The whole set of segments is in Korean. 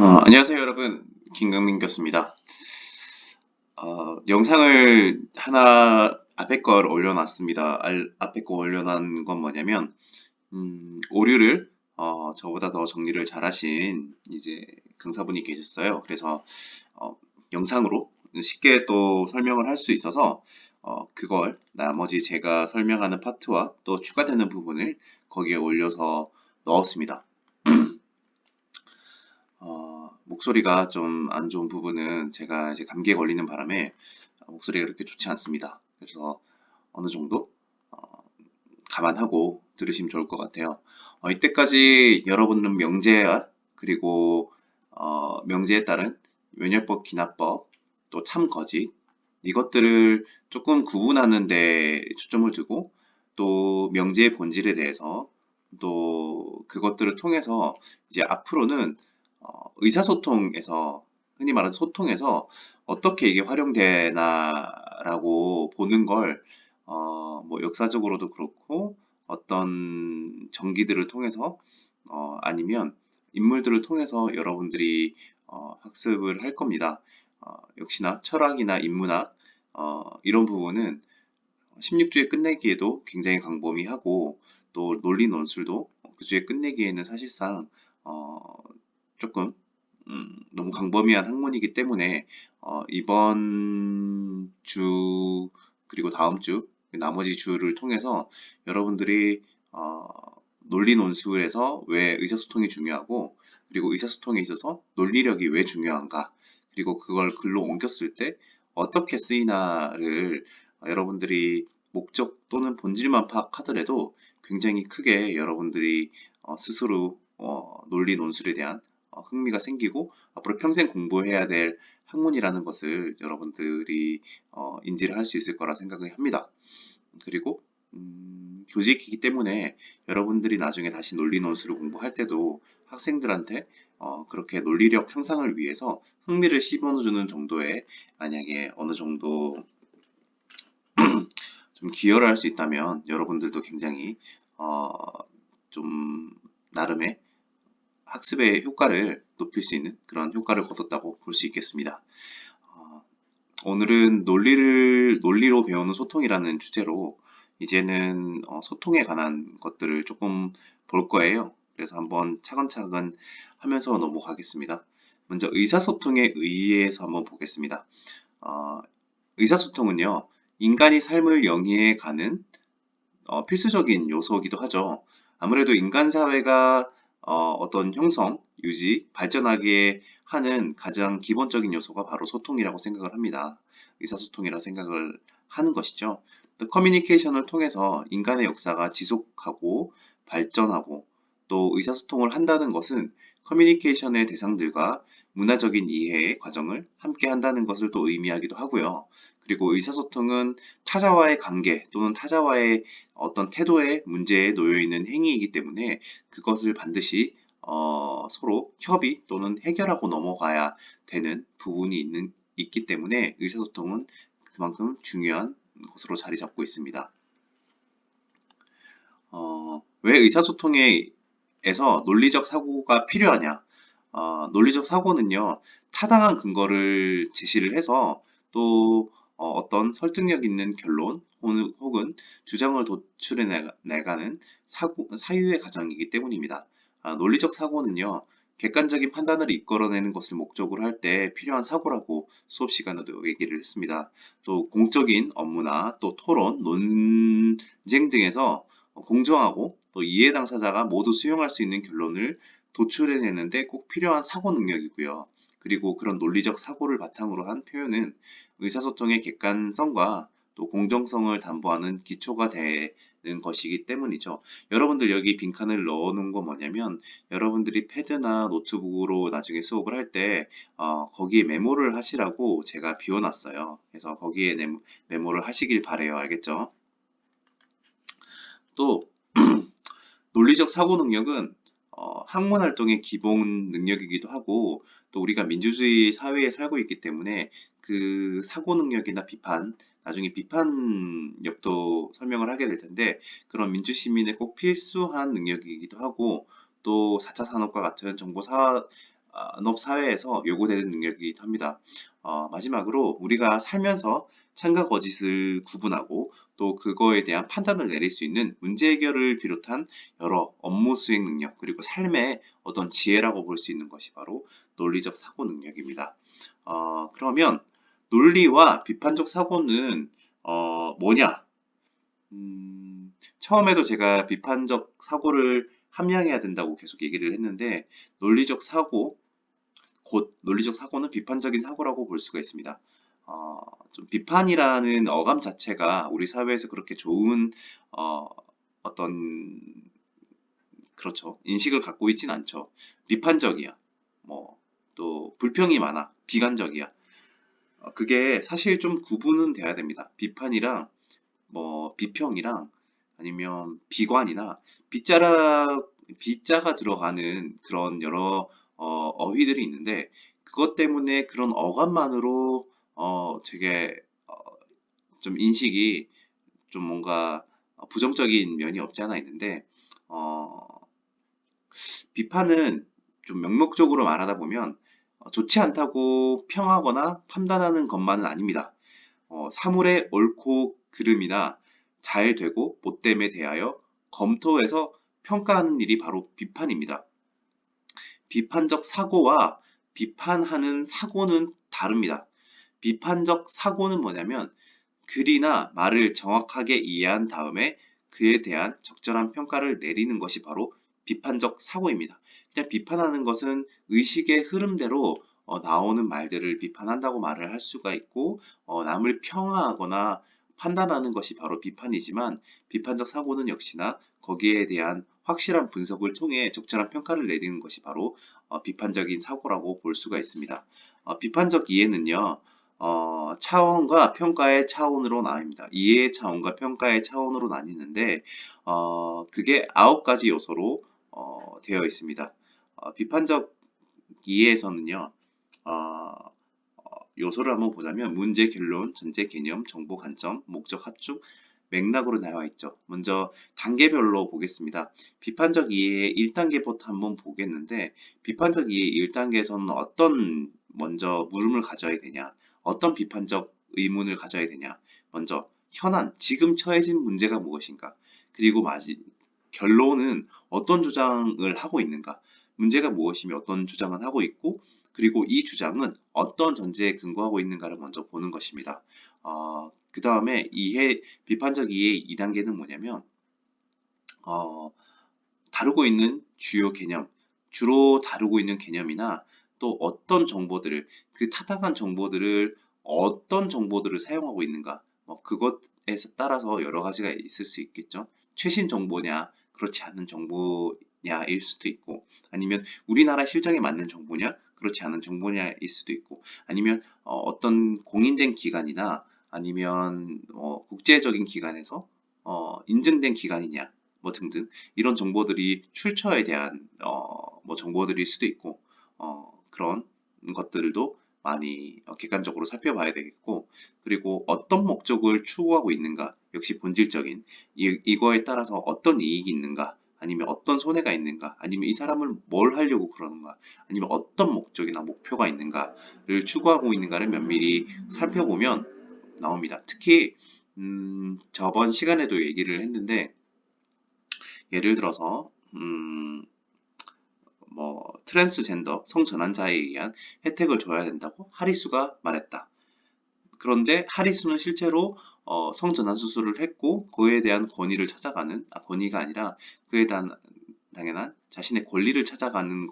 안녕하세요 여러분, 김강민 교수입니다. 영상을 하나 앞에 걸 올려놨습니다. 앞에 거 올려놓은 건 뭐냐면 오류를 저보다 더 정리를 잘하신 이제 강사분이 계셨어요. 그래서 어, 영상으로 쉽게 또 설명을 할 수 있어서 그걸 나머지 제가 설명하는 파트와 또 추가되는 부분을 거기에 올려서 넣었습니다. 목소리가 좀 안 좋은 부분은 제가 이제 감기에 걸리는 바람에 목소리가 그렇게 좋지 않습니다. 그래서 어느 정도 감안하고 들으시면 좋을 것 같아요. 이때까지 여러분은 명제와 그리고 명제에 따른 wenyor법, 기납법, 또 참거짓 이것들을 조금 구분하는 데 초점을 두고 또 명제의 본질에 대해서 또 그것들을 통해서 이제 앞으로는 의사소통에서 흔히 말하는 소통에서 어떻게 이게 활용되나라고 보는 걸 뭐 역사적으로도 그렇고 어떤 전기들을 통해서 아니면 인물들을 통해서 여러분들이 학습을 할 겁니다. 역시나 철학이나 인문학 이런 부분은 16주에 끝내기에도 굉장히 광범위하고 또 논리 논술도 그 주에 끝내기에는 사실상 어, 조금 너무 광범위한 학문이기 때문에 이번 주 그리고 다음 주 나머지 주를 통해서 여러분들이 논리 논술에서 왜 의사소통이 중요하고 그리고 의사소통에 있어서 논리력이 왜 중요한가 그리고 그걸 글로 옮겼을 때 어떻게 쓰이나를 여러분들이 목적 또는 본질만 파악하더라도 굉장히 크게 여러분들이 스스로 논리 논술에 대한 흥미가 생기고 앞으로 평생 공부해야 될 학문이라는 것을 여러분들이 인지를 할 수 있을 거라 생각을 합니다. 그리고 교직이기 때문에 여러분들이 나중에 다시 논리 논술을 공부할 때도 학생들한테 그렇게 논리력 향상을 위해서 흥미를 심어주는 정도의 만약에 어느 정도 좀 기여를 할 수 있다면 여러분들도 굉장히 어, 좀 나름의 학습의 효과를 높일 수 있는 그런 효과를 거뒀다고 볼 수 있겠습니다. 어, 오늘은 논리로 배우는 소통이라는 주제로 이제는 소통에 관한 것들을 조금 볼 거예요. 그래서 한번 차근차근 하면서 넘어가겠습니다. 먼저 의사소통에 의해서 한번 보겠습니다. 어, 의사소통은요, 인간이 삶을 영위해 가는 필수적인 요소이기도 하죠. 아무래도 인간 사회가 어떤 형성, 유지, 발전하게 하는 가장 기본적인 요소가 바로 소통이라고 생각을 합니다. 의사소통이라고 생각을 하는 것이죠. 또 커뮤니케이션을 통해서 인간의 역사가 지속하고 발전하고 또 의사소통을 한다는 것은 커뮤니케이션의 대상들과 문화적인 이해의 과정을 함께 한다는 것을 또 의미하기도 하고요. 그리고 의사소통은 타자와의 관계 또는 타자와의 어떤 태도의 문제에 놓여 있는 행위이기 때문에 그것을 반드시 서로 협의 또는 해결하고 넘어가야 되는 부분이 있기 때문에 의사소통은 그만큼 중요한 것으로 자리 잡고 있습니다. 왜 의사소통에서 논리적 사고가 필요하냐? 논리적 사고는요, 타당한 근거를 제시를 해서 또 어떤 설득력 있는 결론 혹은 주장을 도출해 나가는 사유의 과정이기 때문입니다. 논리적 사고는요, 객관적인 판단을 이끌어내는 것을 목적으로 할 때 필요한 사고라고 수업 시간에도 얘기를 했습니다. 또 공적인 업무나 또 토론, 논쟁 등에서 공정하고 또 이해 당사자가 모두 수용할 수 있는 결론을 도출해내는데 꼭 필요한 사고 능력이고요. 그리고 그런 논리적 사고를 바탕으로 한 표현은 의사소통의 객관성과 또 공정성을 담보하는 기초가 되는 것이기 때문이죠. 여러분들 여기 빈칸을 넣어 놓은 건 뭐냐면 여러분들이 패드나 노트북으로 나중에 수업을 할 때 거기에 메모를 하시라고 제가 비워놨어요. 그래서 거기에 메모를 하시길 바래요. 알겠죠? 또 논리적 사고 능력은 학문 활동의 기본 능력이기도 하고 또 우리가 민주주의 사회에 살고 있기 때문에 그 사고 능력이나 비판, 나중에 비판력도 설명을 하게 될 텐데 그런 민주 시민의 꼭 필수한 능력이기도 하고 또 4차 산업과 같은 정보 사회에서 요구되는 능력이기도 합니다. 마지막으로 우리가 살면서 참과 거짓을 구분하고 또 그거에 대한 판단을 내릴 수 있는 문제 해결을 비롯한 여러 업무 수행 능력 그리고 삶의 어떤 지혜라고 볼 수 있는 것이 바로 논리적 사고 능력입니다. 그러면 논리와 비판적 사고는 뭐냐? 처음에도 제가 비판적 사고를 함양해야 된다고 계속 얘기를 했는데 논리적 사고, 곧 논리적 사고는 비판적인 사고라고 볼 수가 있습니다. 좀 비판이라는 어감 자체가 우리 사회에서 그렇게 좋은 어떤 그렇죠. 인식을 갖고 있진 않죠. 비판적이야. 뭐 또 불평이 많아. 비관적이야. 그게 사실 좀 구분은 돼야 됩니다. 비판이랑 뭐 비평이랑 아니면 비관이나 빗자라 빗자가 들어가는 그런 여러 어휘들이 있는데 그것 때문에 그런 어감만으로 되게 좀 인식이 좀 뭔가 부정적인 면이 없지 않아 있는데 어, 비판은 좀 명목적으로 말하다 보면 좋지 않다고 평하거나 판단하는 것만은 아닙니다. 사물의 옳고 그름이나 잘 되고 못됨에 대하여 검토해서 평가하는 일이 바로 비판입니다. 비판적 사고와 비판하는 사고는 다릅니다. 비판적 사고는 뭐냐면 글이나 말을 정확하게 이해한 다음에 그에 대한 적절한 평가를 내리는 것이 바로 비판적 사고입니다. 그냥 비판하는 것은 의식의 흐름대로 나오는 말들을 비판한다고 말을 할 수가 있고 남을 평하하거나 판단하는 것이 바로 비판이지만 비판적 사고는 역시나 거기에 대한 확실한 분석을 통해 적절한 평가를 내리는 것이 바로 비판적인 사고라고 볼 수가 있습니다. 비판적 이해는요, 차원과 평가의 차원으로 나뉩니다. 이해의 차원과 평가의 차원으로 나뉘는데, 그게 9가지 요소로 되어 있습니다. 비판적 이해에서는요, 어, 요소를 한번 보자면 문제, 결론, 전제, 개념, 정보, 관점, 목적, 합축, 맥락으로 나와 있죠. 먼저 단계별로 보겠습니다. 비판적 이해의 1단계부터 한번 보겠는데 비판적 이해 1단계에서는 어떤 먼저 물음을 가져야 되냐, 어떤 비판적 의문을 가져야 되냐. 먼저 현안, 지금 처해진 문제가 무엇인가, 그리고 결론은 어떤 주장을 하고 있는가, 문제가 무엇이며 어떤 주장을 하고 있고 그리고 이 주장은 어떤 전제에 근거하고 있는가를 먼저 보는 것입니다. 그 다음에 비판적 이해 2단계는 뭐냐면, 어, 다루고 있는 주요 개념, 주로 다루고 있는 개념이나 또 어떤 정보들을, 그 타당한 정보들을 어떤 정보들을 사용하고 있는가, 뭐 그것에 따라서 여러 가지가 있을 수 있겠죠. 최신 정보냐, 그렇지 않은 정보냐일 수도 있고, 아니면 우리나라 실정에 맞는 정보냐, 그렇지 않은 정보냐일 수도 있고, 아니면 어떤 공인된 기관이나 아니면 국제적인 기관에서 인증된 기관이냐, 뭐 등등 이런 정보들이 출처에 대한 뭐 정보들일 수도 있고 그런 것들도 많이 객관적으로 살펴봐야 되겠고 그리고 어떤 목적을 추구하고 있는가 역시 본질적인 이거에 따라서 어떤 이익이 있는가 아니면 어떤 손해가 있는가 아니면 이 사람을 뭘 하려고 그러는가 아니면 어떤 목적이나 목표가 있는가를 추구하고 있는가를 면밀히 살펴보면 나옵니다. 특히 저번 시간에도 얘기를 했는데 예를 들어서 뭐 트랜스젠더 성전환자에 의한 혜택을 줘야 된다고 하리수가 말했다. 그런데 하리수는 실제로 성전환 수술을 했고 그에 대한 권위를 찾아가는 권위가 아니라 그에 대한 당연한 자신의 권리를 찾아가는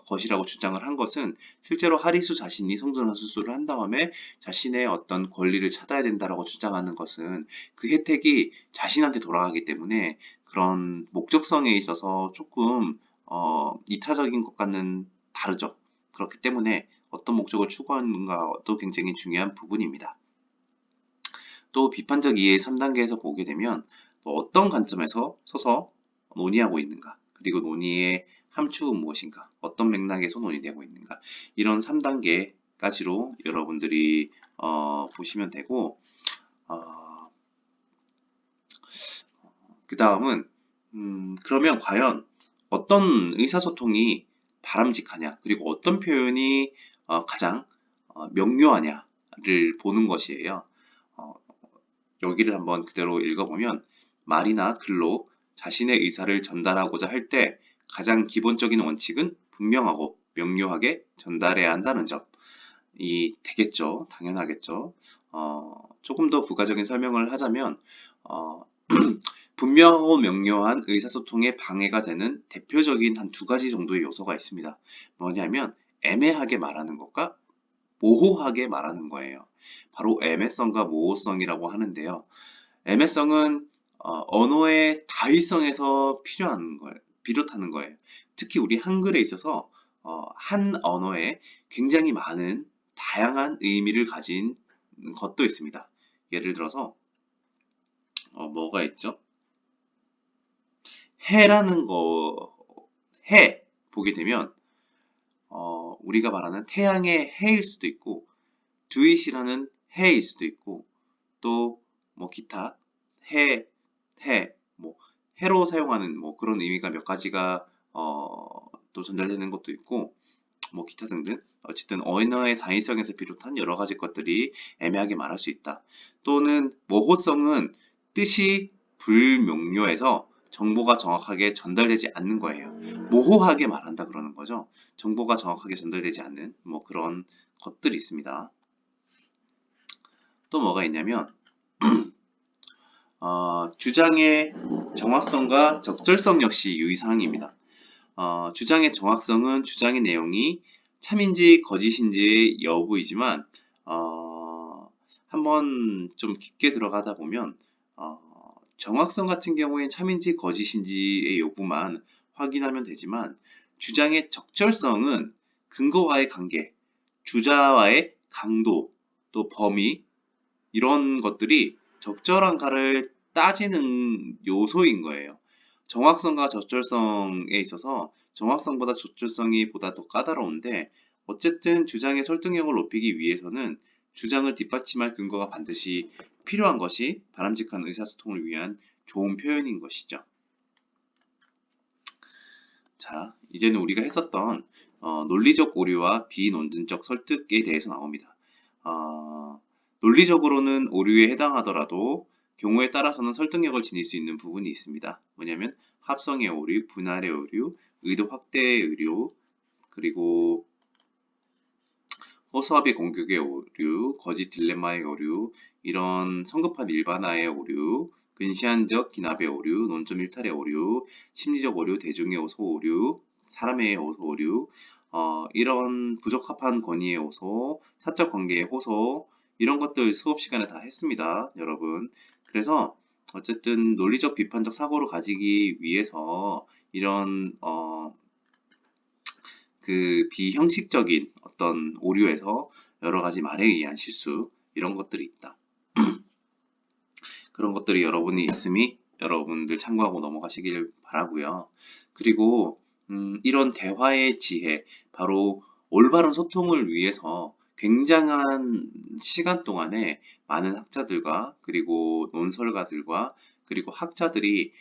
것이라고 주장을 한 것은 실제로 하리수 자신이 성전환 수술을 한 다음에 자신의 어떤 권리를 찾아야 된다라고 주장하는 것은 그 혜택이 자신한테 돌아가기 때문에 그런 목적성에 있어서 조금 이타적인 것과는 다르죠. 그렇기 때문에 어떤 목적을 추구하는가도 굉장히 중요한 부분입니다. 또 비판적 이해 3단계에서 보게 되면 또 어떤 관점에서 서서 논의하고 있는가, 그리고 논의의 함축은 무엇인가, 어떤 맥락에서 논의되고 있는가, 이런 3단계까지로 여러분들이 보시면 되고, 그 다음은 그러면 과연 어떤 의사소통이 바람직하냐, 그리고 어떤 표현이 가장 명료하냐를 보는 것이에요. 어, 여기를 한번 그대로 읽어보면 말이나 글로 자신의 의사를 전달하고자 할 때 가장 기본적인 원칙은 분명하고 명료하게 전달해야 한다는 점이 되겠죠. 당연하겠죠. 조금 더 부가적인 설명을 하자면 어, 분명하고 명료한 의사소통에 방해가 되는 대표적인 한 두 가지 정도의 요소가 있습니다. 뭐냐면 애매하게 말하는 것과 모호하게 말하는 거예요. 바로 애매성과 모호성이라고 하는데요. 애매성은 언어의 다위성에서 비롯하는 거예요. 특히 우리 한글에 있어서 한 언어에 굉장히 많은 다양한 의미를 가진 것도 있습니다. 예를 들어서 뭐가 있죠? 해라는 거, 해 보게 되면 우리가 말하는 태양의 해일 수도 있고 두잇이라는 해일 수도 있고 또 뭐 기타 해, 뭐 해로 사용하는 뭐 그런 의미가 몇 가지가 또 전달되는 것도 있고 뭐 기타 등등 어쨌든 언어의 다양성에서 비롯한 여러 가지 것들이 애매하게 말할 수 있다. 또는 모호성은 뜻이 불명료해서 정보가 정확하게 전달되지 않는 거예요. 모호하게 말한다 그러는 거죠. 정보가 정확하게 전달되지 않는 뭐 그런 것들이 있습니다. 또 뭐가 있냐면 주장의 정확성과 적절성 역시 유의사항입니다. 주장의 정확성은 주장의 내용이 참인지 거짓인지의 여부이지만 한번 좀 깊게 들어가다 보면 정확성 같은 경우엔 참인지 거짓인지의 여부만 확인하면 되지만 주장의 적절성은 근거와의 관계, 주자와의 강도, 또 범위 이런 것들이 적절한가를 따지는 요소인 거예요. 정확성과 적절성에 있어서 정확성보다 적절성이 보다 더 까다로운데 어쨌든 주장의 설득력을 높이기 위해서는 주장을 뒷받침할 근거가 반드시 필요한 것이 바람직한 의사소통을 위한 좋은 표현인 것이죠. 자, 이제는 우리가 했었던 논리적 오류와 비논증적 설득에 대해서 나옵니다. 논리적으로는 오류에 해당하더라도 경우에 따라서는 설득력을 지닐 수 있는 부분이 있습니다. 뭐냐면 합성의 오류, 분할의 오류, 의도 확대의 오류, 그리고 허수아비 공격의 오류, 거짓 딜레마의 오류, 이런 성급한 일반화의 오류, 근시안적 기납의 오류, 논점 일탈의 오류, 심리적 오류, 대중의 요소 오류, 사람의 요소 오류, 이런 부적합한 권위의 요소, 사적 관계의 호소, 이런 것들 수업 시간에 다 했습니다, 여러분. 그래서 어쨌든 논리적 비판적 사고를 가지기 위해서 이런 그 비형식적인 어떤 오류에서 여러 가지 말에 의한 실수 이런 것들이 있다. 그런 것들이 여러분이 있음이 여러분들 참고하고 넘어가시길 바라고요. 그리고 이런 대화의 지혜, 바로 올바른 소통을 위해서 굉장한 시간 동안에 많은 학자들과 그리고 논설가들과 그리고 학자들이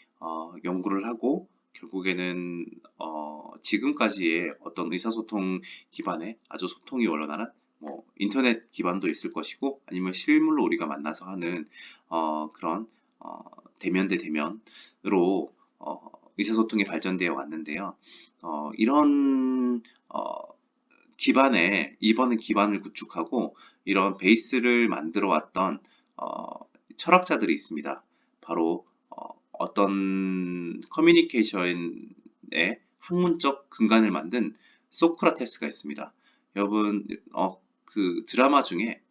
연구를 하고 결국에는 지금까지의 어떤 의사소통 기반의 아주 소통이 원활한 뭐 인터넷 기반도 있을 것이고 아니면 실물로 우리가 만나서 하는 그런 대면 대 대면으로 의사소통이 발전되어 왔는데요. 이런 이번에 기반을 구축하고 이런 베이스를 만들어 왔던 철학자들이 있습니다. 바로 어떤 커뮤니케이션의 학문적 근간을 만든 소크라테스가 있습니다. 여러분, 그 드라마 중에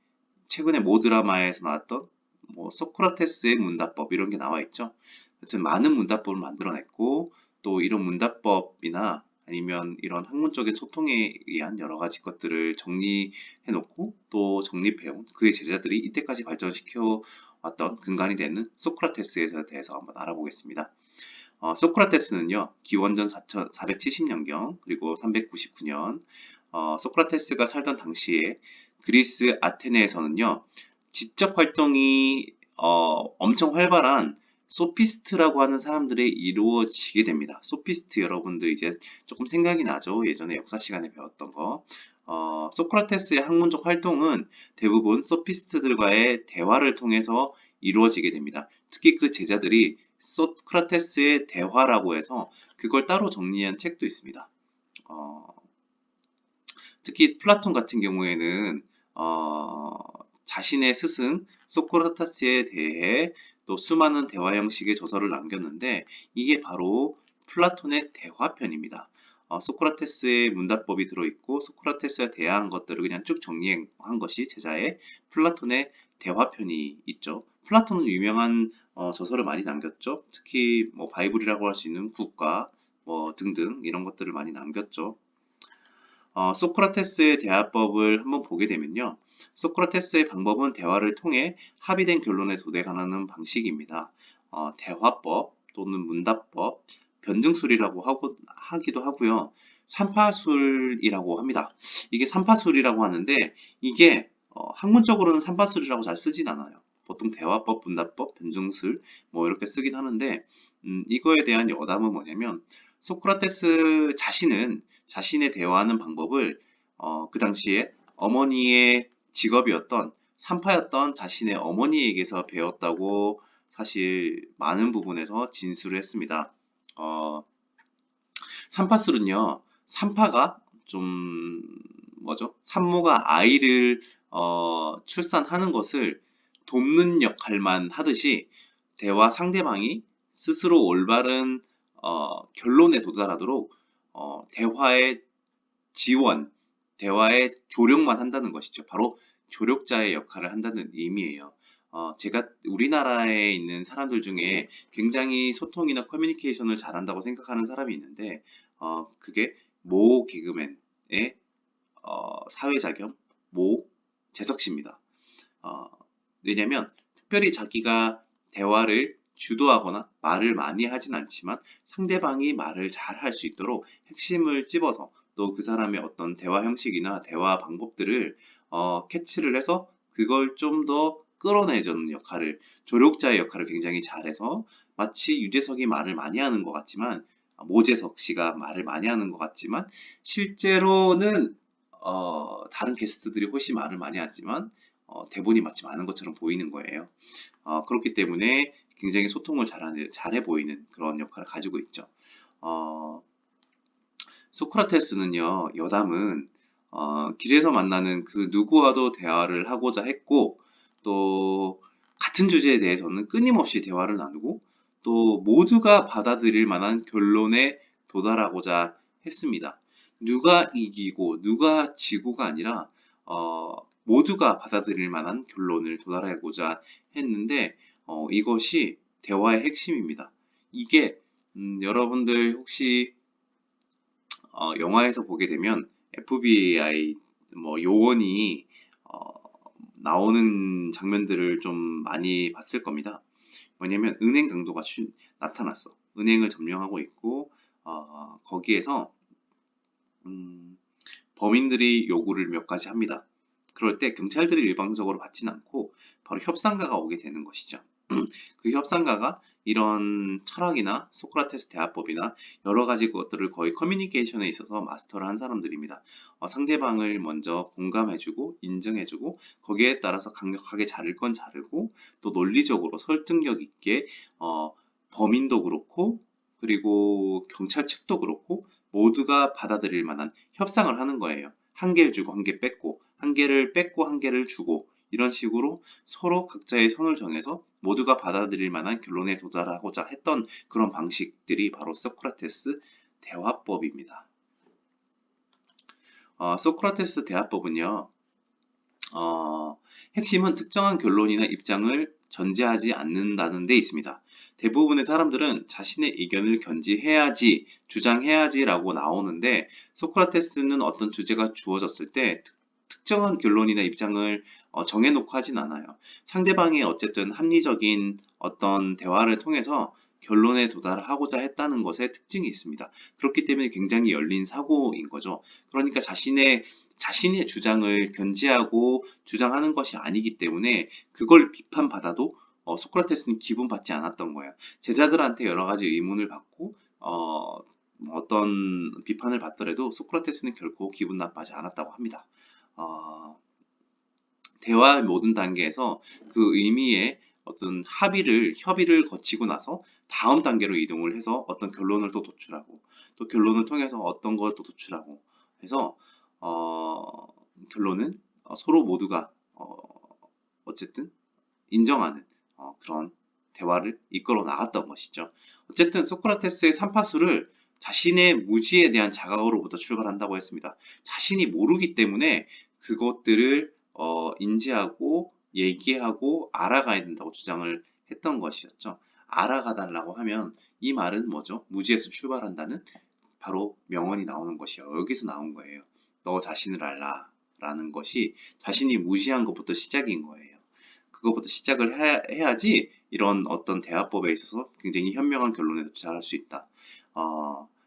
최근에 모 드라마에서 나왔던 뭐 소크라테스의 문답법 이런 게 나와 있죠. 하여튼 많은 문답법을 만들어냈고 또 이런 문답법이나 아니면 이런 학문적인 소통에 의한 여러 가지 것들을 정리해 놓고 또 정립해온 그의 제자들이 이때까지 발전시켜 왔던 근간이 되는 소크라테스에 대해서 한번 알아보겠습니다. 소크라테스는요, 기원전 470년경 그리고 399년 소크라테스가 살던 당시에 그리스 아테네에서는요, 지적 활동이 엄청 활발한 소피스트라고 하는 사람들이 이루어지게 됩니다. 소피스트 여러분들 이제 조금 생각이 나죠? 예전에 역사 시간에 배웠던 거. 소크라테스의 학문적 활동은 대부분 소피스트들과의 대화를 통해서 이루어지게 됩니다. 특히 그 제자들이 소크라테스의 대화라고 해서 그걸 따로 정리한 책도 있습니다. 어, 특히 플라톤 같은 경우에는 자신의 스승 소크라테스에 대해 또 수많은 대화 형식의 저서를 남겼는데 이게 바로 플라톤의 대화편입니다. 소크라테스의 문답법이 들어있고 소크라테스가 대화한 것들을 그냥 쭉 정리한 것이 제자의 플라톤의 대화편이 있죠. 플라톤은 유명한 저서를 많이 남겼죠. 특히 뭐 바이블이라고 할 수 있는 국가 뭐 등등 이런 것들을 많이 남겼죠. 소크라테스의 대화법을 한번 보게 되면요. 소크라테스의 방법은 대화를 통해 합의된 결론에 도달하는 방식입니다. 대화법 또는 문답법, 변증술이라고 하기도 하고요. 삼파술이라고 합니다. 이게 삼파술이라고 하는데 이게 학문적으로는 삼파술이라고 잘 쓰진 않아요. 보통 대화법, 문답법, 변증술 뭐 이렇게 쓰긴 하는데 이거에 대한 여담은 뭐냐면 소크라테스 자신은 자신의 대화하는 방법을 그 당시에 어머니의 직업이었던 산파였던 자신의 어머니에게서 배웠다고 사실 많은 부분에서 진술을 했습니다. 산파술은요, 산파가 좀 뭐죠? 산모가 아이를 출산하는 것을 돕는 역할만 하듯이 대화 상대방이 스스로 올바른 결론에 도달하도록 대화의 지원, 대화의 조력만 한다는 것이죠. 바로 조력자의 역할을 한다는 의미예요. 제가 우리나라에 있는 사람들 중에 굉장히 소통이나 커뮤니케이션을 잘한다고 생각하는 사람이 있는데, 그게 모 개그맨의 사회자겸 모 재석 씨입니다. 어, 왜냐면 특별히 자기가 대화를 주도하거나 말을 많이 하진 않지만 상대방이 말을 잘 할 수 있도록 핵심을 찝어서 또 그 사람의 어떤 대화 형식이나 대화 방법들을 캐치를 해서 그걸 좀 더 끌어내주는 역할을 조력자의 역할을 굉장히 잘해서 마치 유재석이 말을 많이 하는 것 같지만 모재석 씨가 말을 많이 하는 것 같지만 실제로는 다른 게스트들이 훨씬 말을 많이 하지만 대본이 마치 많은 것처럼 보이는 거예요. 그렇기 때문에 굉장히 소통을 잘해 보이는 그런 역할을 가지고 있죠. 어, 소크라테스는요, 여담은 길에서 만나는 그 누구와도 대화를 하고자 했고, 또 같은 주제에 대해서는 끊임없이 대화를 나누고, 또 모두가 받아들일 만한 결론에 도달하고자 했습니다. 누가 이기고 누가 지고가 아니라 모두가 받아들일 만한 결론을 도달하고자 했는데 이것이 대화의 핵심입니다. 이게 여러분들 혹시 영화에서 보게 되면 FBI 뭐 요원이 어, 나오는 장면들을 좀 많이 봤을 겁니다. 뭐냐면 은행 강도가 나타났어. 은행을 점령하고 있고 거기에서 음, 범인들이 요구를 몇 가지 합니다. 그럴 때 경찰들이 일방적으로 받지는 않고 바로 협상가가 오게 되는 것이죠. 그 협상가가 이런 철학이나 소크라테스 대화법이나 여러 가지 것들을 거의 커뮤니케이션에 있어서 마스터를 한 사람들입니다. 상대방을 먼저 공감해주고 인정해주고 거기에 따라서 강력하게 자를 건 자르고 또 논리적으로 설득력 있게 범인도 그렇고 그리고 경찰 측도 그렇고 모두가 받아들일 만한 협상을 하는 거예요. 한 개를 주고 한 개 뺏고 한 개를 뺏고 한 개를 주고 이런 식으로 서로 각자의 선을 정해서 모두가 받아들일 만한 결론에 도달하고자 했던 그런 방식들이 바로 소크라테스 대화법입니다. 소크라테스 대화법은요, 핵심은 특정한 결론이나 입장을 전제하지 않는다는 데 있습니다. 대부분의 사람들은 자신의 의견을 견지해야지, 주장해야지라고 나오는데 소크라테스는 어떤 주제가 주어졌을 때 특정한 결론이나 입장을 정해놓고 하진 않아요. 상대방이 어쨌든 합리적인 어떤 대화를 통해서 결론에 도달하고자 했다는 것에 특징이 있습니다. 그렇기 때문에 굉장히 열린 사고인 거죠. 그러니까 자신의 주장을 견지하고 주장하는 것이 아니기 때문에 그걸 비판받아도 소크라테스는 기분받지 않았던 거예요. 제자들한테 여러 가지 의문을 받고 뭐 어떤 비판을 받더라도 소크라테스는 결코 기분 나빠하지 않았다고 합니다. 어, 대화의 모든 단계에서 그 의미의 어떤 협의를 거치고 나서 다음 단계로 이동을 해서 어떤 결론을 또 도출하고, 또 결론을 통해서 어떤 걸 또 도출하고 해서, 결론은 서로 모두가 어쨌든 인정하는 그런 대화를 이끌어 나갔던 것이죠. 어쨌든 소크라테스의 삼파수를 자신의 무지에 대한 자각으로부터 출발한다고 했습니다. 자신이 모르기 때문에 그것들을 인지하고 얘기하고 알아가야 된다고 주장을 했던 것이었죠. 알아가 달라고 하면 이 말은 뭐죠? 무지에서 출발한다는 바로 명언이 나오는 것이요. 여기서 나온 거예요. 너 자신을 알라 라는 것이 자신이 무지한 것부터 시작인 거예요. 그것부터 시작을 해야지 이런 어떤 대화법에 있어서 굉장히 현명한 결론에 도달할 수 있다.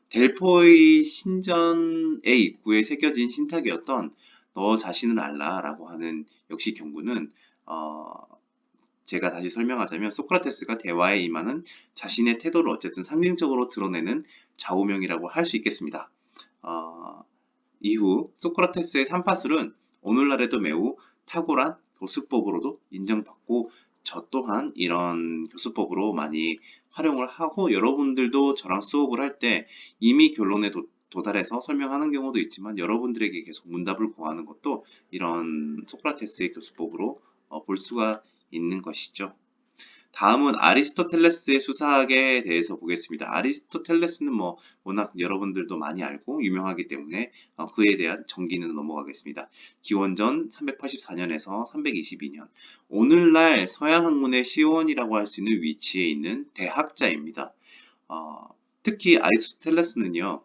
델포이 신전의 입구에 새겨진 신탁이었던 너 자신을 알라라고 하는 역시 경구는 제가 다시 설명하자면 소크라테스가 대화에 임하는 자신의 태도를 어쨌든 상징적으로 드러내는 좌우명이라고 할 수 있겠습니다. 이후 소크라테스의 삼파술은 오늘날에도 매우 탁월한 교수법으로도 인정받고 저 또한 이런 교수법으로 많이 활용을 하고 여러분들도 저랑 수업을 할 때 이미 결론에 도달해서 설명하는 경우도 있지만 여러분들에게 계속 문답을 구하는 것도 이런 소크라테스의 교수법으로 볼 수가 있는 것이죠. 다음은 아리스토텔레스의 수사학에 대해서 보겠습니다. 아리스토텔레스는 뭐 워낙 여러분들도 많이 알고 유명하기 때문에 그에 대한 정기는 넘어가겠습니다. 기원전 384년에서 322년. 오늘날 서양 학문의 시원이라고 할 수 있는 위치에 있는 대학자입니다. 특히 아리스토텔레스는요,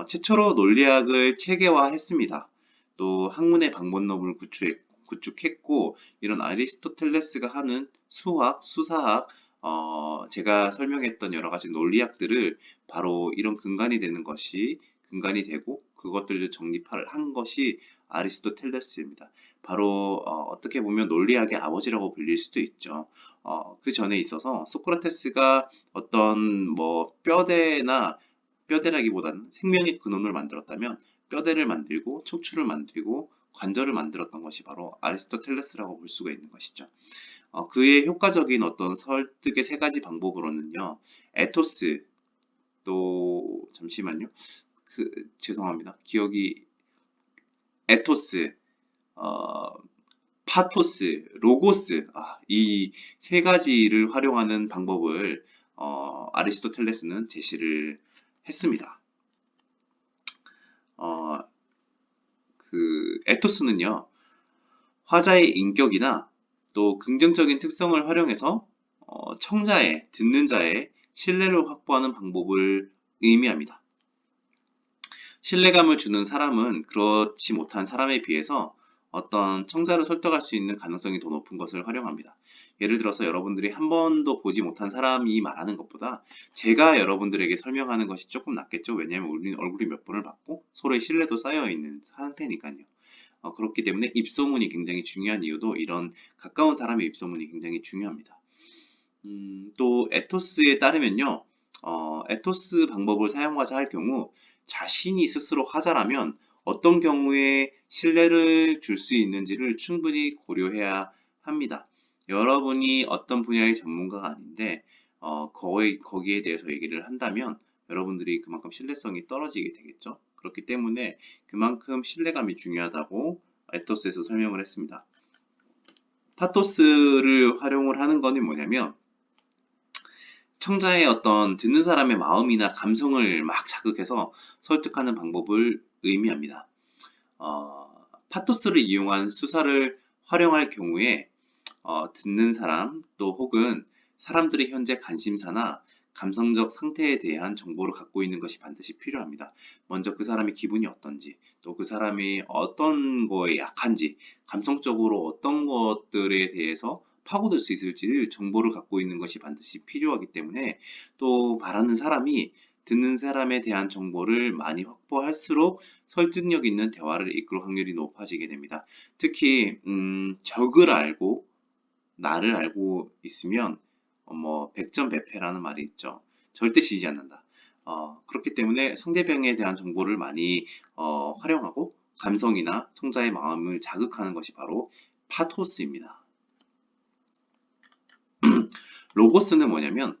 최초로 논리학을 체계화했습니다. 또 학문의 방법론을 구축했고 이런 아리스토텔레스가 하는 수학, 수사학, 제가 설명했던 여러 가지 논리학들을 바로 이런 근간이 되는 것이 근간이 되고 그것들을 정립을 한 것이 아리스토텔레스입니다. 바로 어떻게 보면 논리학의 아버지라고 불릴 수도 있죠. 그 전에 있어서 소크라테스가 어떤 뭐 뼈대라기보다는 생명의 근원을 만들었다면 뼈대를 만들고 척추를 만들고 관절을 만들었던 것이 바로 아리스토텔레스라고 볼 수가 있는 것이죠. 그의 효과적인 어떤 설득의 세 가지 방법으로는요, 에토스, 또 잠시만요, 죄송합니다. 기억이 에토스, 어, 파토스, 로고스, 이 세 가지를 활용하는 방법을 아리스토텔레스는 제시를 했습니다. 어, 그 에토스는요, 화자의 인격이나 또 긍정적인 특성을 활용해서 청자의, 듣는 자의 신뢰를 확보하는 방법을 의미합니다. 신뢰감을 주는 사람은 그렇지 못한 사람에 비해서 어떤 청자를 설득할 수 있는 가능성이 더 높은 것을 활용합니다. 예를 들어서 여러분들이 한 번도 보지 못한 사람이 말하는 것보다 제가 여러분들에게 설명하는 것이 조금 낫겠죠. 왜냐하면 우리는 얼굴이 몇 번을 봤고 서로의 신뢰도 쌓여 있는 상태니까요. 그렇기 때문에 입소문이 굉장히 중요한 이유도 이런 가까운 사람의 입소문이 굉장히 중요합니다. 또 에토스에 따르면요, 에토스 방법을 사용하자 할 경우 자신이 스스로 화자라면 어떤 경우에 신뢰를 줄 수 있는지를 충분히 고려해야 합니다. 여러분이 어떤 분야의 전문가가 아닌데 거기에 대해서 얘기를 한다면 여러분들이 그만큼 신뢰성이 떨어지게 되겠죠. 그렇기 때문에 그만큼 신뢰감이 중요하다고 에토스에서 설명을 했습니다. 파토스를 활용을 하는 거는 뭐냐면 청자의 어떤 듣는 사람의 마음이나 감성을 막 자극해서 설득하는 방법을 의미합니다. 파토스를 이용한 수사를 활용할 경우에 듣는 사람 또 혹은 사람들의 현재 관심사나 감성적 상태에 대한 정보를 갖고 있는 것이 반드시 필요합니다. 먼저 그 사람의 기분이 어떤지, 또 그 사람이 어떤 거에 약한지, 감성적으로 어떤 것들에 대해서 파고들 수 있을지를 정보를 갖고 있는 것이 반드시 필요하기 때문에 또 말하는 사람이 듣는 사람에 대한 정보를 많이 확보할수록 설득력 있는 대화를 이끌 확률이 높아지게 됩니다. 특히 적을 알고 나를 알고 있으면 뭐 백전백패라는 말이 있죠. 절대 지지 않는다. 그렇기 때문에 상대방에 대한 정보를 많이 활용하고 감성이나 청자의 마음을 자극하는 것이 바로 파토스입니다. 로고스는 뭐냐면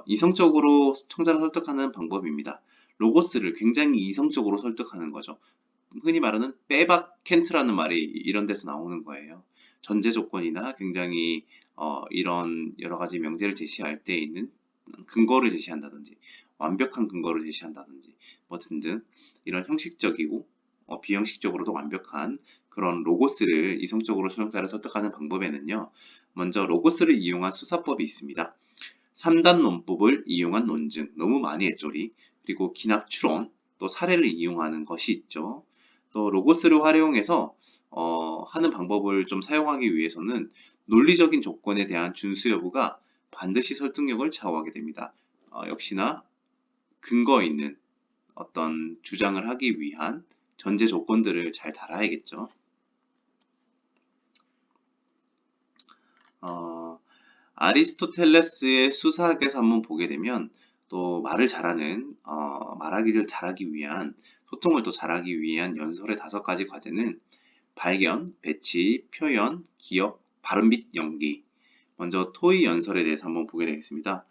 이성적으로 청자를 설득하는 방법입니다. 로고스를 굉장히 이성적으로 설득하는 거죠. 흔히 말하는 빼박 켄트라는 말이 이런 데서 나오는 거예요. 전제 조건이나 굉장히 이런 여러 가지 명제를 제시할 때 있는 근거를 제시한다든지 완벽한 근거를 제시한다든지 뭐 등등 이런 형식적이고 비형식적으로도 완벽한 그런 로고스를 이성적으로 소용자를 설득하는 방법에는요. 먼저 로고스를 이용한 수사법이 있습니다. 3단 논법을 이용한 논증, 너무 많이 했죠리. 그리고 기납 추론, 또 사례를 이용하는 것이 있죠. 또 로고스를 활용해서 하는 방법을 좀 사용하기 위해서는 논리적인 조건에 대한 준수 여부가 반드시 설득력을 좌우하게 됩니다. 역시나 근거 있는 어떤 주장을 하기 위한 전제 조건들을 잘 달아야겠죠. 어, 아리스토텔레스의 수사학에서 한번 보게 되면 또 말을 잘하는 말하기를 잘하기 위한 소통을 또 잘하기 위한 연설의 5가지 과제는 발견, 배치, 표현, 기억, 발음 및 연기. 먼저 토의 연설에 대해서 한번 보게 되겠습니다.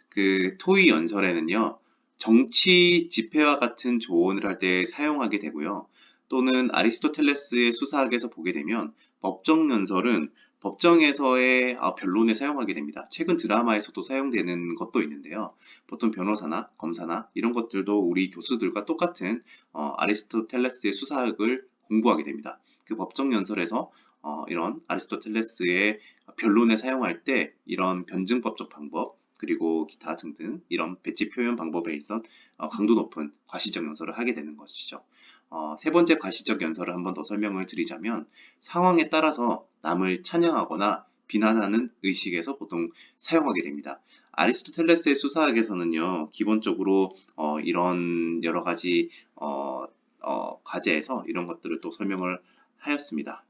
그 토의 연설에는요, 정치 집회와 같은 조언을 할 때 사용하게 되고요. 또는 아리스토텔레스의 수사학에서 보게 되면 법정 연설은 법정에서의 변론에 사용하게 됩니다. 최근 드라마에서도 사용되는 것도 있는데요. 보통 변호사나 검사나 이런 것들도 우리 교수들과 똑같은 아리스토텔레스의 수사학을 공부하게 됩니다. 그 법정 연설에서 이런 아리스토텔레스의 변론에 사용할 때 이런 변증법적 방법 그리고 기타 등등 이런 배치 표현 방법에 있어 강도 높은 과시적 연설을 하게 되는 것이죠. 세 번째 과시적 연설을 한번 더 설명을 드리자면 상황에 따라서 남을 찬양하거나 비난하는 의식에서 보통 사용하게 됩니다. 아리스토텔레스의 수사학에서는요, 기본적으로 이런 여러 가지 과제에서 이런 것들을 또 설명을 하였습니다.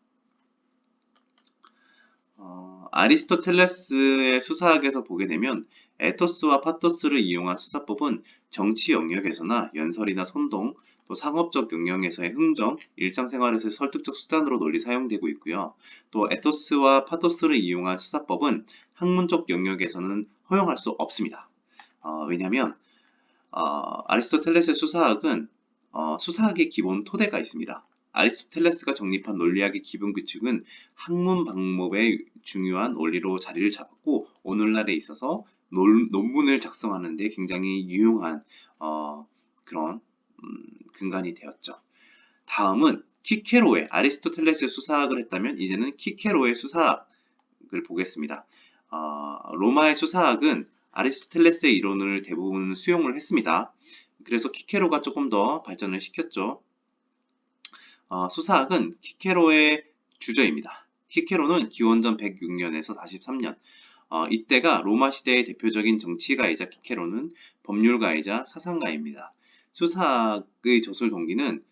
아리스토텔레스의 수사학에서 보게 되면 에토스와 파토스를 이용한 수사법은 정치 영역에서나 연설이나 선동, 또 상업적 영역에서의 흥정, 일상생활에서의 설득적 수단으로 널리 사용되고 있고요. 또 에토스와 파토스를 이용한 수사법은 학문적 영역에서는 허용할 수 없습니다. 왜냐하면 아리스토텔레스의 수사학은 수사학의 기본 토대가 있습니다. 아리스토텔레스가 정립한 논리학의 기본 규칙은 학문 방법의 중요한 원리로 자리를 잡았고 오늘날에 있어서 논문을 작성하는 데 굉장히 유용한 그런 근간이 되었죠. 다음은 키케로의 아리스토텔레스의 수사학을 했다면 이제는 키케로의 수사학을 보겠습니다. 로마의 수사학은 아리스토텔레스의 이론을 대부분 수용을 했습니다. 그래서 키케로가 조금 더 발전을 시켰죠. 수사학은 키케로의 주저입니다. 키케로는 기원전 106년에서 43년 이때가 로마 시대의 대표적인 정치가이자 키케로는 법률가이자 사상가입니다. 수사학의 저술 동기는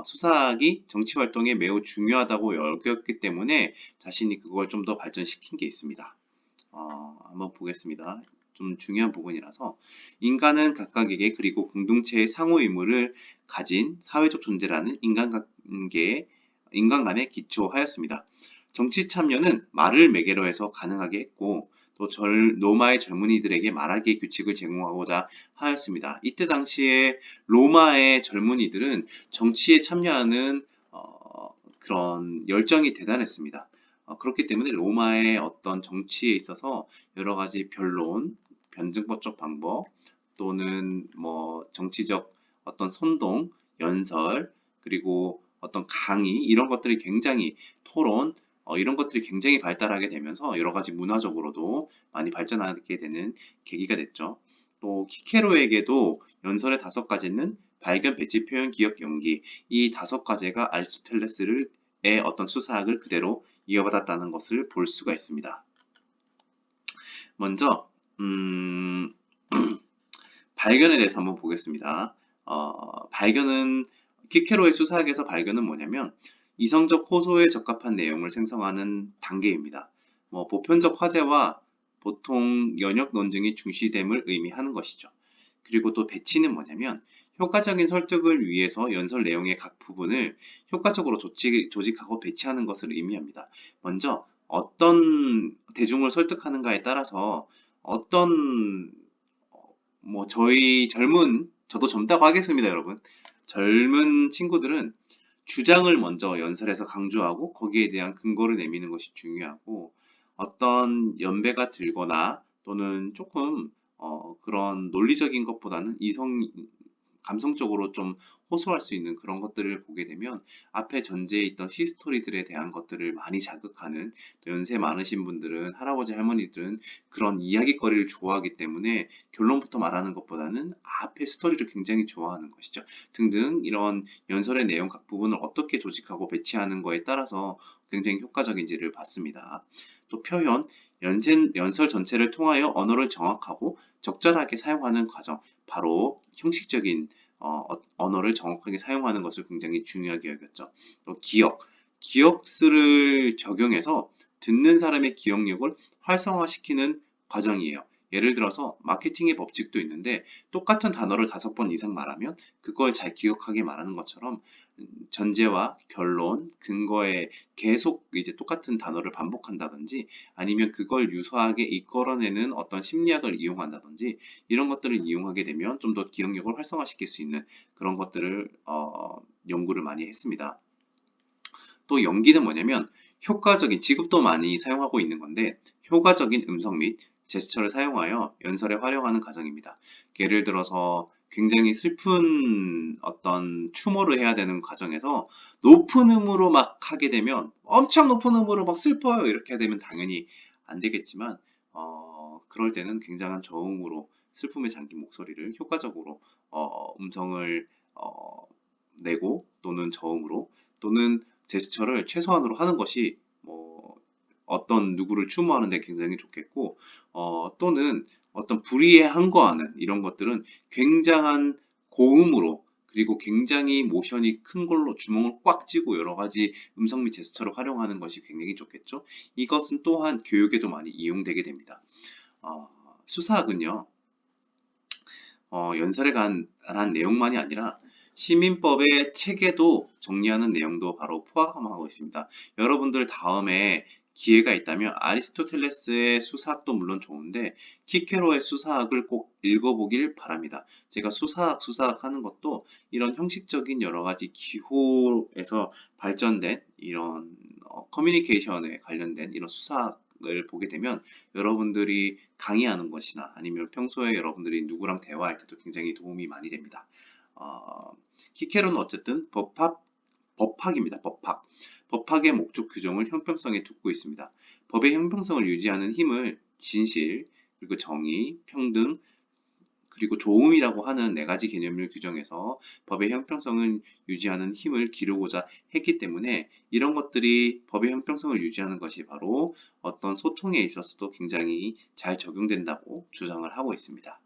수사학이 정치 활동에 매우 중요하다고 여겼기 때문에 자신이 그걸 좀 더 발전시킨 게 있습니다. 한번 보겠습니다. 좀 중요한 부분이라서 인간은 각각에게 그리고 공동체의 상호 의무를 가진 사회적 존재라는 인간관에 기초하였습니다. 정치 참여는 말을 매개로 해서 가능하게 했고 또 로마의 젊은이들에게 말하기의 규칙을 제공하고자 하였습니다. 이때 당시에 로마의 젊은이들은 정치에 참여하는 그런 열정이 대단했습니다. 그렇기 때문에 로마의 어떤 정치에 있어서 여러 가지 변론, 변증법적 방법 또는 뭐 정치적 어떤 선동, 연설 그리고 어떤 강의 이런 것들이 굉장히 토론 이런 것들이 굉장히 발달하게 되면서 여러 가지 문화적으로도 많이 발전하게 되는 계기가 됐죠. 또 키케로에게도 연설의 5가지는 발견, 배치, 표현, 기억, 연기 이 5가지가 아리스토텔레스의 어떤 수사학을 그대로 이어받았다는 것을 볼 수가 있습니다. 먼저 발견에 대해서 한번 보겠습니다. 발견은 키케로의 수사학에서 발견은 뭐냐면 이성적 호소에 적합한 내용을 생성하는 단계입니다. 보편적 화제와 보통 연역 논증이 중시됨을 의미하는 것이죠. 그리고 또 배치는 뭐냐면 효과적인 설득을 위해서 연설 내용의 각 부분을 효과적으로 조직하고 배치하는 것을 의미합니다. 먼저 어떤 대중을 설득하는가에 따라서 어떤 저도 젊다고 하겠습니다, 여러분. 젊은 친구들은 주장을 먼저 연설에서 강조하고 거기에 대한 근거를 내미는 것이 중요하고 어떤 연배가 들거나 또는 조금 그런 논리적인 것보다는 감성적으로 좀 호소할 수 있는 그런 것들을 보게 되면 앞에 전제에 있던 히스토리들에 대한 것들을 많이 자극하는 또 연세 많으신 분들은 할아버지 할머니들은 그런 이야기거리를 좋아하기 때문에 결론부터 말하는 것보다는 앞에 스토리를 굉장히 좋아하는 것이죠. 등등 이런 연설의 내용 각 부분을 어떻게 조직하고 배치하는 거에 따라서 굉장히 효과적인지를 봤습니다. 또 표현, 연설 전체를 통하여 언어를 정확하고 적절하게 사용하는 과정, 바로 형식적인 언어를 정확하게 사용하는 것을 굉장히 중요하게 여겼죠. 또 기억스를 적용해서 듣는 사람의 기억력을 활성화시키는 과정이에요. 예를 들어서 마케팅의 법칙도 있는데 똑같은 단어를 5번 이상 말하면 그걸 잘 기억하게 말하는 것처럼 전제와 결론, 근거에 계속 이제 똑같은 단어를 반복한다든지 아니면 그걸 유사하게 이끌어내는 어떤 심리학을 이용한다든지 이런 것들을 이용하게 되면 좀 더 기억력을 활성화시킬 수 있는 그런 것들을 연구를 많이 했습니다. 또 연기는 뭐냐면 지금도 많이 사용하고 있는 건데 효과적인 음성 및 제스처를 사용하여 연설에 활용하는 과정입니다. 예를 들어서 굉장히 슬픈 어떤 추모를 해야 되는 과정에서 높은 음으로 막 하게 되면 엄청 높은 음으로 막 슬퍼요 이렇게 되면 당연히 안 되겠지만 그럴 때는 굉장한 저음으로 슬픔에 잠긴 목소리를 효과적으로 음성을 내고 또는 저음으로 또는 제스처를 최소한으로 하는 것이 어떤 누구를 추모하는 데 굉장히 좋겠고 또는 어떤 불의에 항거하는 이런 것들은 굉장한 고음으로 그리고 굉장히 모션이 큰 걸로 주먹을 꽉 쥐고 여러 가지 음성 및 제스처를 활용하는 것이 굉장히 좋겠죠. 이것은 또한 교육에도 많이 이용되게 됩니다. 수사학은요, 연설에 관한 내용만이 아니라 시민법의 체계도 정리하는 내용도 바로 포함하고 있습니다. 여러분들 다음에 기회가 있다면 아리스토텔레스의 수사학도 물론 좋은데 키케로의 수사학을 꼭 읽어보길 바랍니다. 제가 수사학 하는 것도 이런 형식적인 여러 가지 기호에서 발전된 이런 커뮤니케이션에 관련된 이런 수사학을 보게 되면 여러분들이 강의하는 것이나 아니면 평소에 여러분들이 누구랑 대화할 때도 굉장히 도움이 많이 됩니다. 키케로는 어쨌든 법학입니다. 법학. 법학의 목적 규정을 형평성에 두고 있습니다. 법의 형평성을 유지하는 힘을 진실, 그리고 정의, 평등, 그리고 조음이라고 하는 4가지 개념을 규정해서 법의 형평성을 유지하는 힘을 기르고자 했기 때문에 이런 것들이 법의 형평성을 유지하는 것이 바로 어떤 소통에 있어서도 굉장히 잘 적용된다고 주장을 하고 있습니다.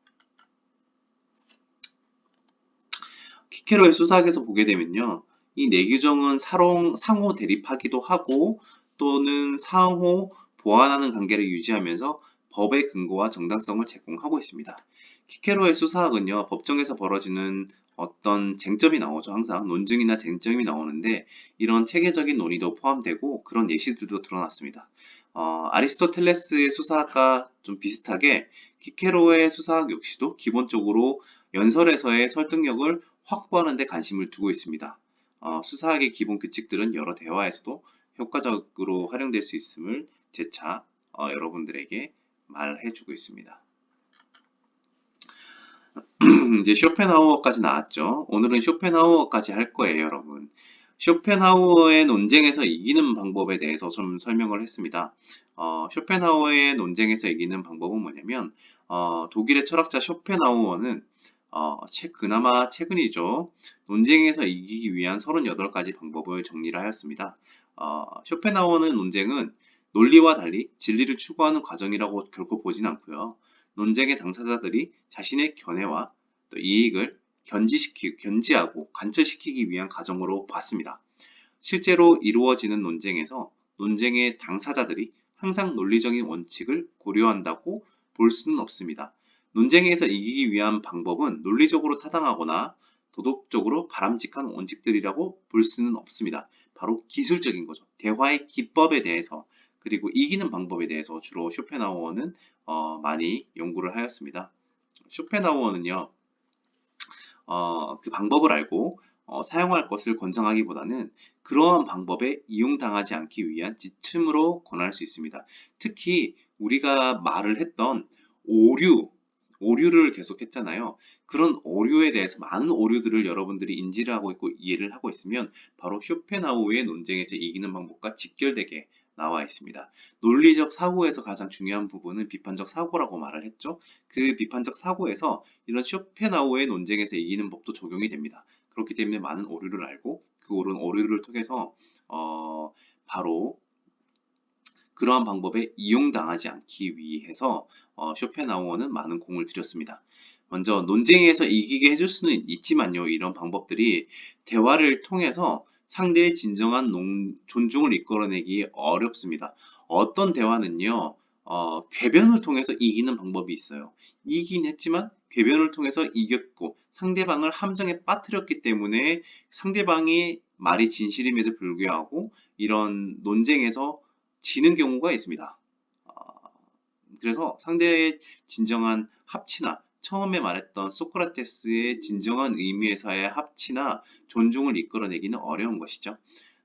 키케로의 수사학에서 보게 되면요. 이 4규정은 상호 대립하기도 하고 또는 상호 보완하는 관계를 유지하면서 법의 근거와 정당성을 제공하고 있습니다. 키케로의 수사학은요. 법정에서 벌어지는 어떤 쟁점이 나오죠. 항상 논증이나 쟁점이 나오는데 이런 체계적인 논의도 포함되고 그런 예시들도 드러났습니다. 아리스토텔레스의 수사학과 좀 비슷하게 키케로의 수사학 역시도 기본적으로 연설에서의 설득력을 확보하는 데 관심을 두고 있습니다. 수사학의 기본 규칙들은 여러 대화에서도 효과적으로 활용될 수 있음을 재차 여러분들에게 말해주고 있습니다. 이제 쇼펜하우어까지 나왔죠. 오늘은 쇼펜하우어까지 할 거예요, 여러분. 쇼펜하우어의 논쟁에서 이기는 방법에 대해서 좀 설명을 했습니다. 쇼펜하우어의 논쟁에서 이기는 방법은 뭐냐면 독일의 철학자 쇼펜하우어는 그나마 최근이죠. 논쟁에서 이기기 위한 38가지 방법을 정리를 하였습니다. 쇼펜하우어는 논쟁은 논리와 달리 진리를 추구하는 과정이라고 결코 보진 않고요. 논쟁의 당사자들이 자신의 견해와 또 이익을 견지하고 관철시키기 위한 과정으로 봤습니다. 실제로 이루어지는 논쟁에서 논쟁의 당사자들이 항상 논리적인 원칙을 고려한다고 볼 수는 없습니다. 논쟁에서 이기기 위한 방법은 논리적으로 타당하거나 도덕적으로 바람직한 원칙들이라고 볼 수는 없습니다. 바로 기술적인 거죠. 대화의 기법에 대해서 그리고 이기는 방법에 대해서 주로 쇼펜하우어는 많이 연구를 하였습니다. 쇼펜하우어는요, 그 방법을 알고 사용할 것을 권장하기보다는 그러한 방법에 이용당하지 않기 위한 지침으로 권할 수 있습니다. 특히 우리가 말을 했던 오류를 계속 했잖아요. 그런 오류에 대해서 많은 오류들을 여러분들이 인지를 하고 있고 이해를 하고 있으면 바로 쇼펜하우어의 논쟁에서 이기는 방법과 직결되게 나와 있습니다. 논리적 사고에서 가장 중요한 부분은 비판적 사고라고 말을 했죠. 그 비판적 사고에서 이런 쇼펜하우어의 논쟁에서 이기는 법도 적용이 됩니다. 그렇기 때문에 많은 오류를 알고 그 옳은 오류를 통해서 바로 그러한 방법에 이용당하지 않기 위해서 쇼펜하우어는 많은 공을 들였습니다. 먼저 논쟁에서 이기게 해줄 수는 있지만요. 이런 방법들이 대화를 통해서 상대의 진정한 존중을 이끌어내기 어렵습니다. 어떤 대화는요. 궤변을 통해서 이기는 방법이 있어요. 이기긴 했지만 궤변을 통해서 이겼고 상대방을 함정에 빠뜨렸기 때문에 상대방이 말이 진실임에도 불구하고 이런 논쟁에서 지는 경우가 있습니다. 그래서 상대의 진정한 합치나 처음에 말했던 소크라테스의 진정한 의미에서의 합치나 존중을 이끌어내기는 어려운 것이죠.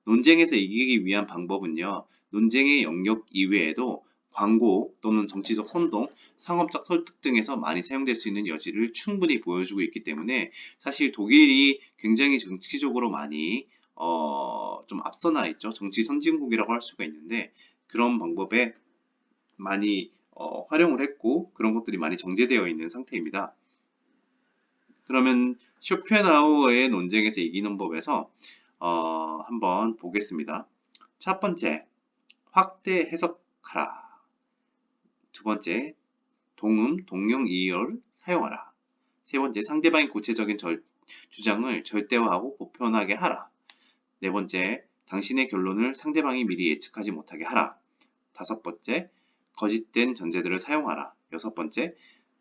논쟁에서 이기기 위한 방법은요. 논쟁의 영역 이외에도 광고 또는 정치적 선동, 상업적 설득 등에서 많이 사용될 수 있는 여지를 충분히 보여주고 있기 때문에 사실 독일이 굉장히 정치적으로 많이 좀 앞서 나 있죠. 정치 선진국이라고 할 수가 있는데 그런 방법에 많이 활용을 했고 그런 것들이 많이 정제되어 있는 상태입니다. 그러면 쇼펜하우어의 논쟁에서 이기는 법에서 한번 보겠습니다. 첫 번째, 확대 해석하라. 두 번째, 동음, 동령 이의어를 사용하라. 세 번째, 상대방의 구체적인 주장을 절대화하고 보편하게 하라. 네 번째, 당신의 결론을 상대방이 미리 예측하지 못하게 하라. 다섯 번째, 거짓된 전제들을 사용하라. 여섯 번째,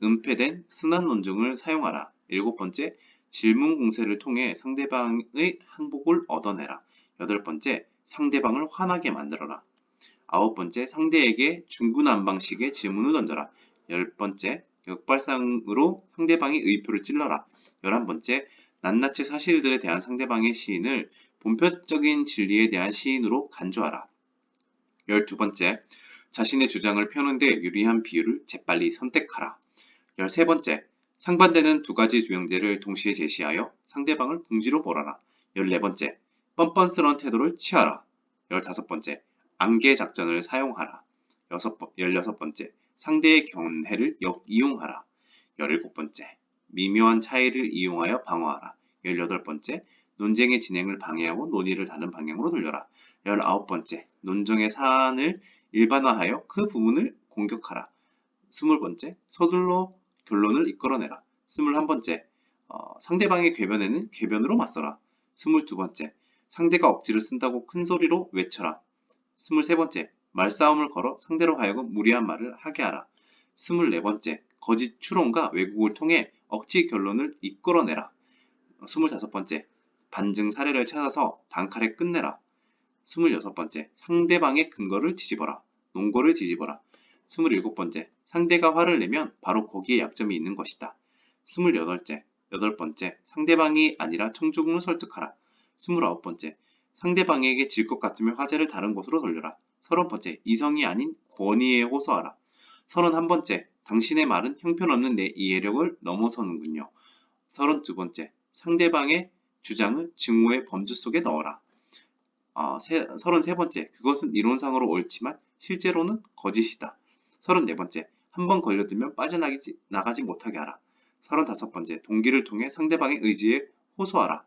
은폐된 순환 논증을 사용하라. 일곱 번째, 질문 공세를 통해 상대방의 항복을 얻어내라. 여덟 번째, 상대방을 화나게 만들어라. 아홉 번째, 상대에게 중구난방식의 질문을 던져라. 열 번째, 역발상으로 상대방의 의표를 찔러라. 11번째, 낱낱이 사실들에 대한 상대방의 시인을 본편적인 진리에 대한 시인으로 간주하라. 12번째, 자신의 주장을 펴는 데 유리한 비율을 재빨리 선택하라. 13번째, 상반되는 두 가지 유형제를 동시에 제시하여 상대방을 궁지로 몰아라. 14번째, 뻔뻔스러운 태도를 취하라. 15번째, 암계 작전을 사용하라. 16번째, 상대의 견해를 역이용하라. 17번째, 미묘한 차이를 이용하여 방어하라. 18번째, 논쟁의 진행을 방해하고 논의를 다른 방향으로 돌려라. 19번째, 논쟁의 사안을 일반화하여 그 부분을 공격하라. 20번째, 서둘러 결론을 이끌어내라. 21번째, 상대방의 궤변에는 궤변으로 맞서라. 22번째, 상대가 억지를 쓴다고 큰 소리로 외쳐라. 23번째, 말싸움을 걸어 상대로 하여금 무리한 말을 하게 하라. 24번째, 거짓 추론과 왜곡을 통해 억지 결론을 이끌어내라. 25번째, 반증 사례를 찾아서 단칼에 끝내라. 26번째, 상대방의 근거를 뒤집어라. 논거를 뒤집어라. 27번째, 상대가 화를 내면 바로 거기에 약점이 있는 것이다. 28번째, 상대방이 아니라 청중을 설득하라. 29번째, 상대방에게 질 것 같으면 화제를 다른 곳으로 돌려라. 30번째, 이성이 아닌 권위에 호소하라. 31번째, 당신의 말은 형편없는 내 이해력을 넘어서는군요. 32번째, 상대방의 주장을 증오의 범주 속에 넣어라. 33번째, 그것은 이론상으로 옳지만 실제로는 거짓이다. 34번째, 한번 걸려들면 빠져나가지 못하게 하라. 35번째, 동기를 통해 상대방의 의지에 호소하라.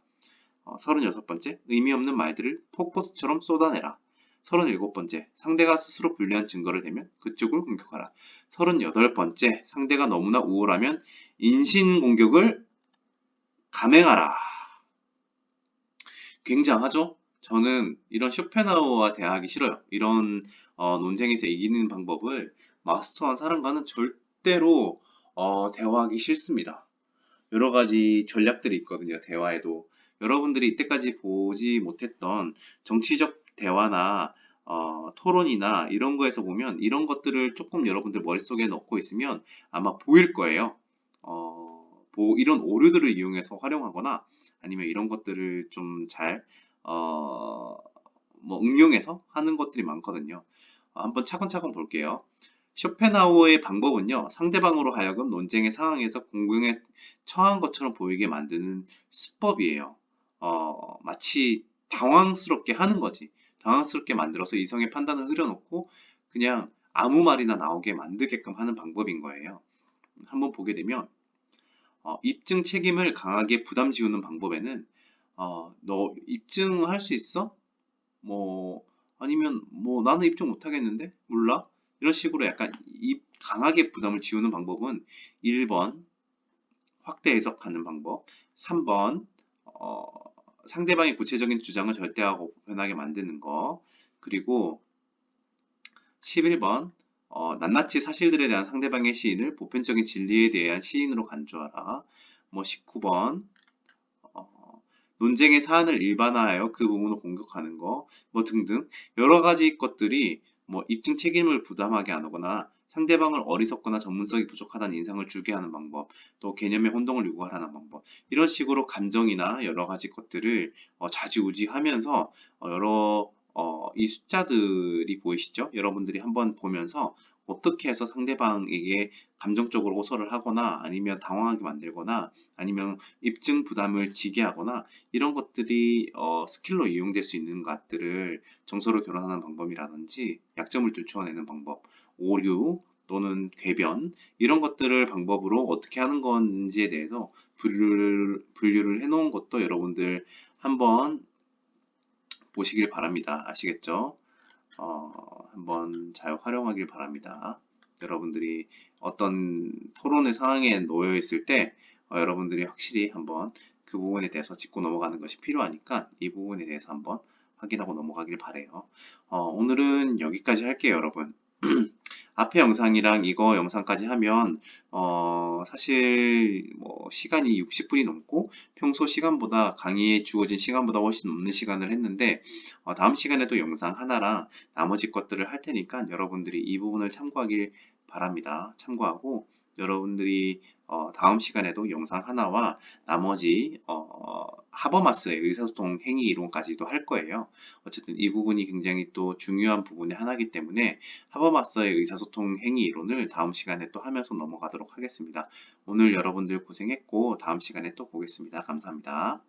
36번째, 의미 없는 말들을 폭포수처럼 쏟아내라. 37번째, 상대가 스스로 불리한 증거를 대면 그쪽을 공격하라. 38번째, 상대가 너무나 우월하면 인신공격을 감행하라. 굉장하죠? 저는 이런 쇼펜하우어와 대화하기 싫어요. 이런 논쟁에서 이기는 방법을 마스터한 사람과는 절대로 대화하기 싫습니다. 여러 가지 전략들이 있거든요. 대화에도. 여러분들이 이때까지 보지 못했던 정치적 대화나 토론이나 이런 거에서 보면 이런 것들을 조금 여러분들 머릿속에 넣고 있으면 아마 보일 거예요. 이런 오류들을 이용해서 활용하거나 아니면 이런 것들을 좀 잘, 어, 뭐 응용해서 하는 것들이 많거든요. 한번 차근차근 볼게요. 쇼펜하우어의 방법은요, 상대방으로 하여금 논쟁의 상황에서 공경에 처한 것처럼 보이게 만드는 수법이에요. 마치 당황스럽게 하는 거지. 당황스럽게 만들어서 이성의 판단을 흐려놓고 그냥 아무 말이나 나오게 만들게끔 하는 방법인 거예요. 한번 보게 되면, 입증 책임을 강하게 부담 지우는 방법에는, 너 입증할 수 있어? 뭐 아니면 뭐 나는 입증 못 하겠는데? 몰라? 이런 식으로 약간 강하게 부담을 지우는 방법은 1번 확대 해석하는 방법, 3번 상대방의 구체적인 주장을 절대하고 보편하게 만드는 거, 그리고 11번 낱낱이 사실들에 대한 상대방의 시인을 보편적인 진리에 대한 시인으로 간주하라. 뭐 19번 논쟁의 사안을 일반화하여 그 부분을 공격하는 거, 뭐 등등 여러 가지 것들이 뭐 입증 책임을 부담하게 하거나 상대방을 어리석거나 전문성이 부족하다는 인상을 주게 하는 방법, 또 개념의 혼동을 유발하는 방법, 이런 식으로 감정이나 여러 가지 것들을 좌지우지하면서 이 숫자들이 보이시죠? 여러분들이 한번 보면서 어떻게 해서 상대방에게 감정적으로 호소를 하거나 아니면 당황하게 만들거나 아니면 입증 부담을 지게 하거나 이런 것들이 스킬로 이용될 수 있는 것들을 정서로 교란하는 방법이라든지 약점을 쫓아내는 방법, 오류 또는 궤변 이런 것들을 방법으로 어떻게 하는 건지에 대해서 분류를 해놓은 것도 여러분들 한번 보시길 바랍니다. 아시겠죠? 한번 잘 활용하길 바랍니다. 여러분들이 어떤 토론의 상황에 놓여 있을 때 여러분들이 확실히 한번 그 부분에 대해서 짚고 넘어가는 것이 필요하니까 이 부분에 대해서 한번 확인하고 넘어가길 바래요. 오늘은 여기까지 할게요, 여러분. 앞에 영상이랑 이거 영상까지 하면 사실 뭐 시간이 60분이 넘고 평소 시간보다 강의에 주어진 시간보다 훨씬 넘는 시간을 했는데 다음 시간에도 영상 하나랑 나머지 것들을 할 테니까 여러분들이 이 부분을 참고하길 바랍니다. 참고하고 여러분들이 다음 시간에도 영상 하나와 나머지 하버마스의 의사소통 행위 이론까지도 할 거예요. 어쨌든 이 부분이 굉장히 또 중요한 부분의 하나이기 때문에 하버마스의 의사소통 행위 이론을 다음 시간에 또 하면서 넘어가도록 하겠습니다. 오늘 여러분들 고생했고 다음 시간에 또 보겠습니다. 감사합니다.